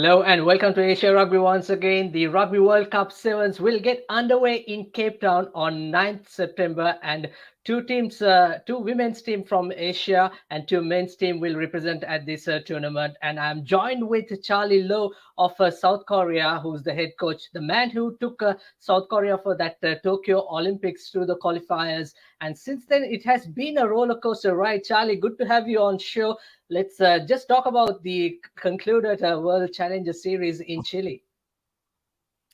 Hello and welcome to Asia Rugby once again. The Rugby World Cup Sevens will get underway in Cape Town on 9th September, and two women's team from Asia and two men's team will represent at this tournament. And I'm joined with Charlie Louw of South Korea, who's the head coach, the man who took South Korea for that Tokyo Olympics through the qualifiers. And since then, it has been a roller coaster ride. Charlie, good to have you on show. Let's just talk about the concluded World Challenger Series in Chile.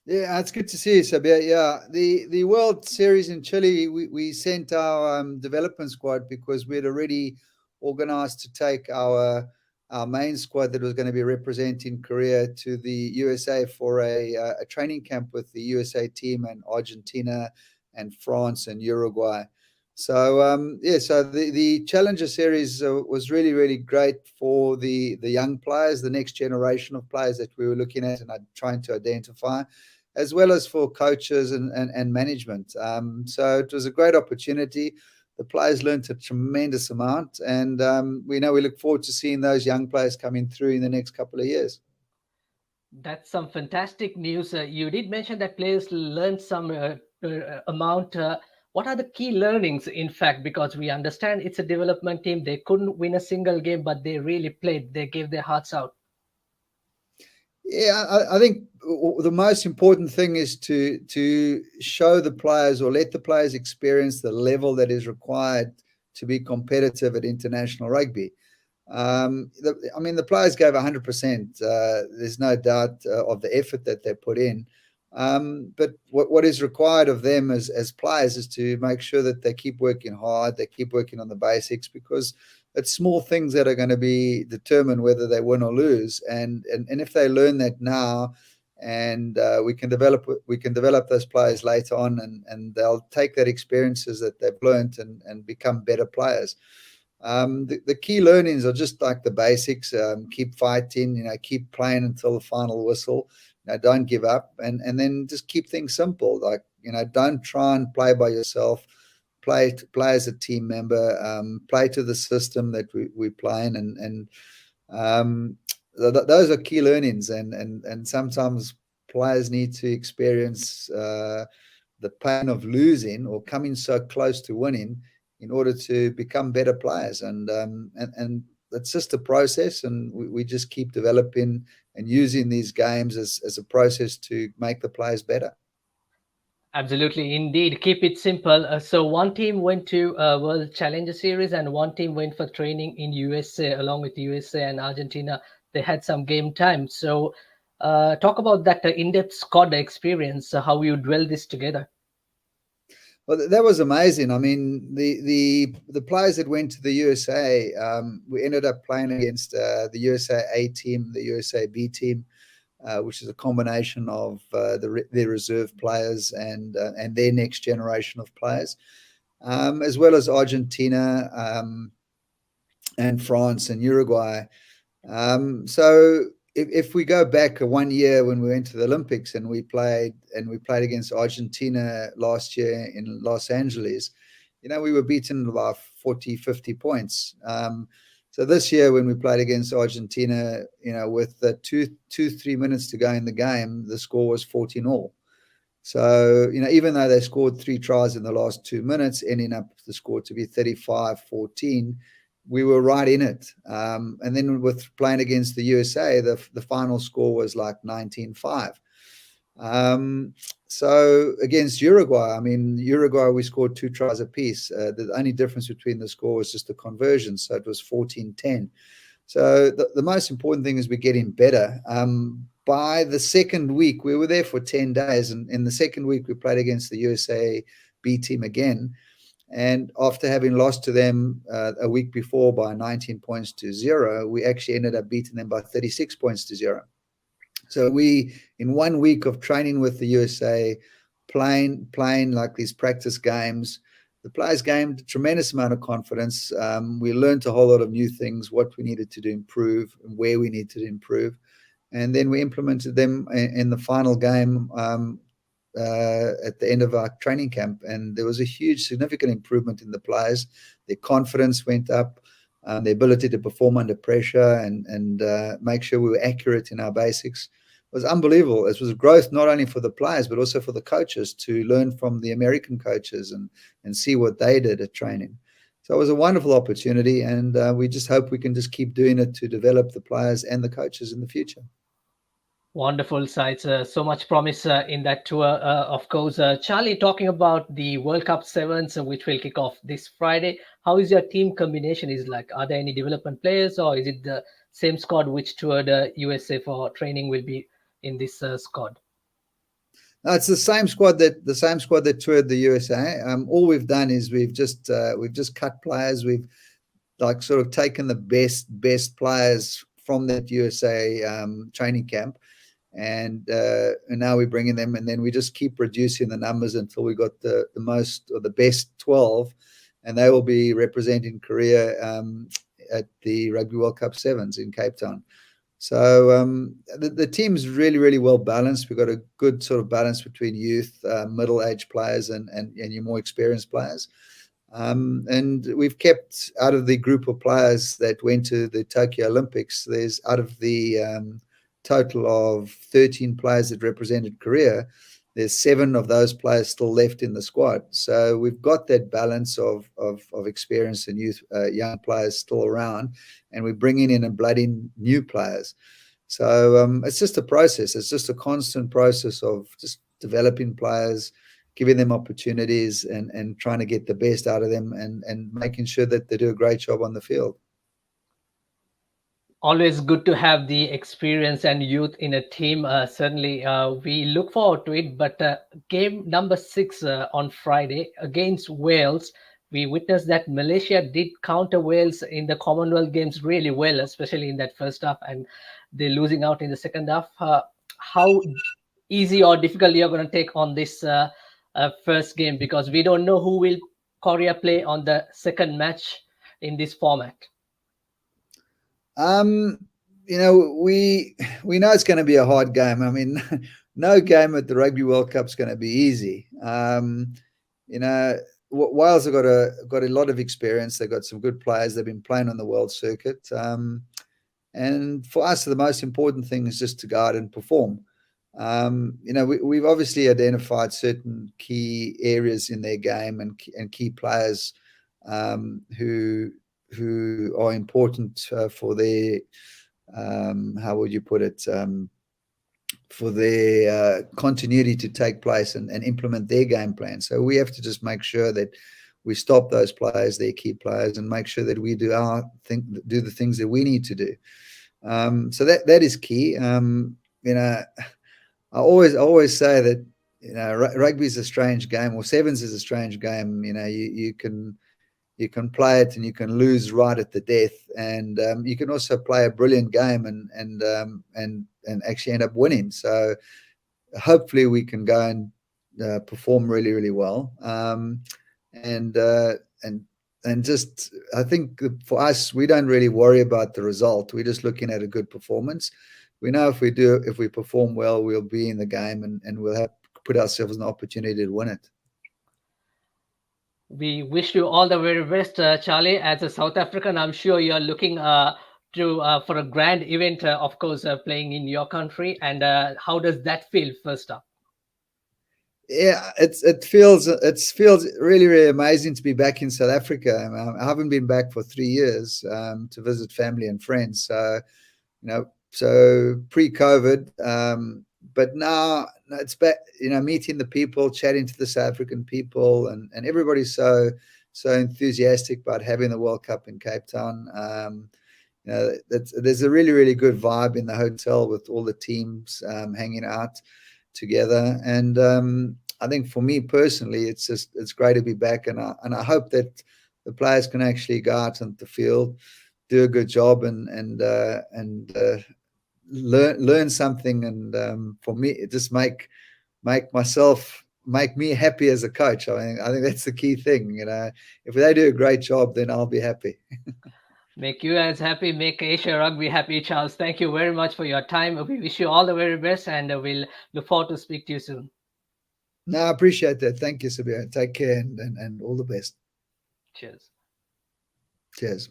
Yeah, it's good to see you, Sabir. Yeah, the World Series in Chile, we sent our development squad because we had already organized to take our main squad that was going to be representing Korea to the USA for a training camp with the USA team and Argentina and France and Uruguay. So so the Challenger Series was really great for the young players, the next generation of players that we were looking at and trying to identify, as well as for coaches and management. So it was a great opportunity. The players learned a tremendous amount, and we look forward to seeing those young players coming through in the next couple of years. That's some fantastic news. You did mention that players learned some amount. What are the key learnings, in fact? Because we understand it's a development team. They couldn't win a single game, but they really played. They gave their hearts out. Yeah, I think the most important thing is to show the players or let the players experience the level that is required to be competitive at international rugby. The players gave 100%. There's no doubt of the effort that they put in. But what is required of them as players is to make sure that they keep working hard, they keep working on the basics, because it's small things that are going to be determine whether they win or lose. And if they learn that now, and we can develop those players later on, and they'll take that experiences that they've learned and become better players. The key learnings are just like the basics. Keep fighting, keep playing until the final whistle. Don't give up, and then just keep things simple. Like, don't try and play by yourself. Play as a team member. Play to the system that we play in, and those are key learnings. And sometimes players need to experience the pain of losing or coming so close to winning in order to become better players. And it's just a process, and we just keep developing and using these games as a process to make the players better. Absolutely, indeed. Keep it simple. So one team went to World Challenger Series and one team went for training in USA, along with USA and Argentina. They had some game time. So talk about that Indepth squad experience, how you dwell this together. Well, that was amazing. I mean, the players that went to the USA, we ended up playing against the USA A team, the USA B team, which is a combination of their reserve players and their next generation of players, as well as Argentina and France and Uruguay. So if we go back 1 year when we went to the Olympics and we played against Argentina last year in Los Angeles, we were beaten by 40, 50 points. So this year when we played against Argentina, with 3 minutes to go in the game, the score was 14-all. So, even though they scored 3 tries in the last 2 minutes, ending up the score to be 35-14, we were right in it. And then with playing against the USA, the final score was like 19-5. So against Uruguay, Uruguay, we scored 2 tries apiece. The only difference between the score was just the conversion. So it was 14-10. So the most important thing is we're getting better. By the second week, we were there for 10 days. And in the second week, we played against the USA B team again. And after having lost to them a week before by 19 points to 0, we actually ended up beating them by 36 points to 0. So we, in 1 week of training with the USA, playing like these practice games, the players gained a tremendous amount of confidence. We learned a whole lot of new things, what we needed to improve and where we needed to improve. And then we implemented them in the final game at the end of our training camp, and there was a huge significant improvement in the players. Their confidence went up. the ability to perform under pressure and make sure we were accurate in our basics was unbelievable. It was growth not only for the players but also for the coaches to learn from the American coaches and see what they did at training. So it was a wonderful opportunity, and we just hope we can just keep doing it to develop the players and the coaches in the future. Wonderful sights. So much promise in that tour, of course. Charlie, talking about the World Cup Sevens, which will kick off this Friday. How is your team combination? Is like, are there any development players, or is it the same squad which toured USA for training will be in this squad? No, it's the same squad that toured the USA. All we've done is we've just cut players. We've like sort of taken the best players from that USA training camp, and now we're bringing them, and then we just keep reducing the numbers until we got the most or the best 12, and they will be representing Korea at the Rugby World Cup Sevens in Cape Town. So the team's really well balanced. We've got a good sort of balance between youth, middle-aged players, and your more experienced players. And we've kept out of the group of players that went to the Tokyo Olympics, there's out of the total of 13 players that represented Korea, there's 7 of those players still left in the squad. So we've got that balance of experience and youth, young players still around, and we're bringing in and blooding new players. So it's just a process. It's just a constant process of just developing players, giving them opportunities, and trying to get the best out of them, and making sure that they do a great job on the field. Always good to have the experience and youth in a team. Certainly, we look forward to it. But game number 6 on Friday against Wales, we witnessed that Malaysia did counter Wales in the Commonwealth Games really well, especially in that first half, and they're losing out in the second half. How easy or difficult you're going to take on this first game, because we don't know who will Korea play on the second match in this format? You know, we know it's going to be a hard game. I mean, no game at the Rugby World Cup is going to be easy. You know, Wales have got a lot of experience. They've got some good players. They've been playing on the world circuit. And for us, the most important thing is just to go out and perform. You know, we've obviously identified certain key areas in their game and key players who are important for their how would you put it, for their continuity to take place and implement their game plan. So we have to just make sure that we stop those players, their key players, and make sure that we do the things that we need to do. So that is key. You know, I always say that, you know, rugby is a strange game, or sevens is a strange game. You know, you can play it and you can lose right at the death, and you can also play a brilliant game and actually end up winning. So hopefully we can go and perform really well. And just, I think for us, we don't really worry about the result. We're just looking at a good performance. We know if we perform well, we'll be in the game, and we'll have put ourselves an opportunity to win it. We wish you all the very best, Charlie. As a South African, I'm sure you're looking for a grand event, of course, playing in your country. And how does that feel, first up? Yeah, it feels really amazing to be back in South Africa. I haven't been back for 3 years to visit family and friends. So, you know, so pre-COVID, but now it's back. You know, meeting the people, chatting to the South African people, and everybody's so enthusiastic about having the World Cup in Cape Town. You know, there's a really good vibe in the hotel with all the teams hanging out together, and I think for me personally, it's great to be back, and I hope that the players can actually go out on the field, do a good job, and learn something, and for me, it just make me happy as a coach. I think that's the key thing. You know, if they do a great job, then I'll be happy. Make you as happy, make Asia Rugby happy, Charles. Thank you very much for your time. We wish you all the very best, and we'll look forward to speak to you soon. No, I appreciate that. Thank you, Sabir. Take care, and all the best. Cheers. Cheers.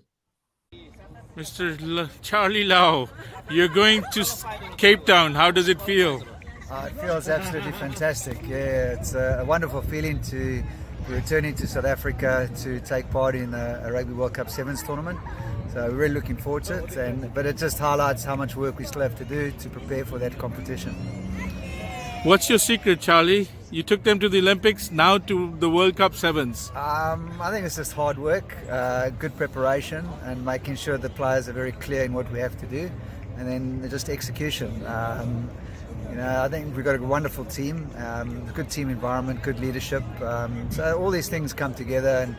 Mr. Charlie Louw, you're going to Cape Town. How does it feel? It feels absolutely fantastic. Yeah, it's a wonderful feeling to be returning to South Africa to take part in a Rugby World Cup Sevens tournament. So we're really looking forward to it. But it just highlights how much work we still have to do to prepare for that competition. What's your secret, Charlie? You took them to the Olympics, now to the World Cup Sevens. I think it's just hard work, good preparation, and making sure the players are very clear in what we have to do, and then just execution. I think we've got a wonderful team, good team environment, good leadership. So all these things come together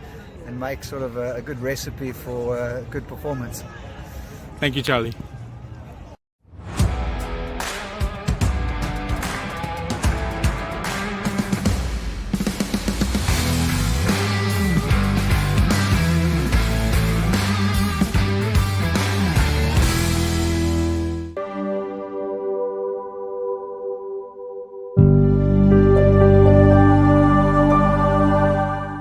and make sort of a good recipe for good performance. Thank you, Charlie.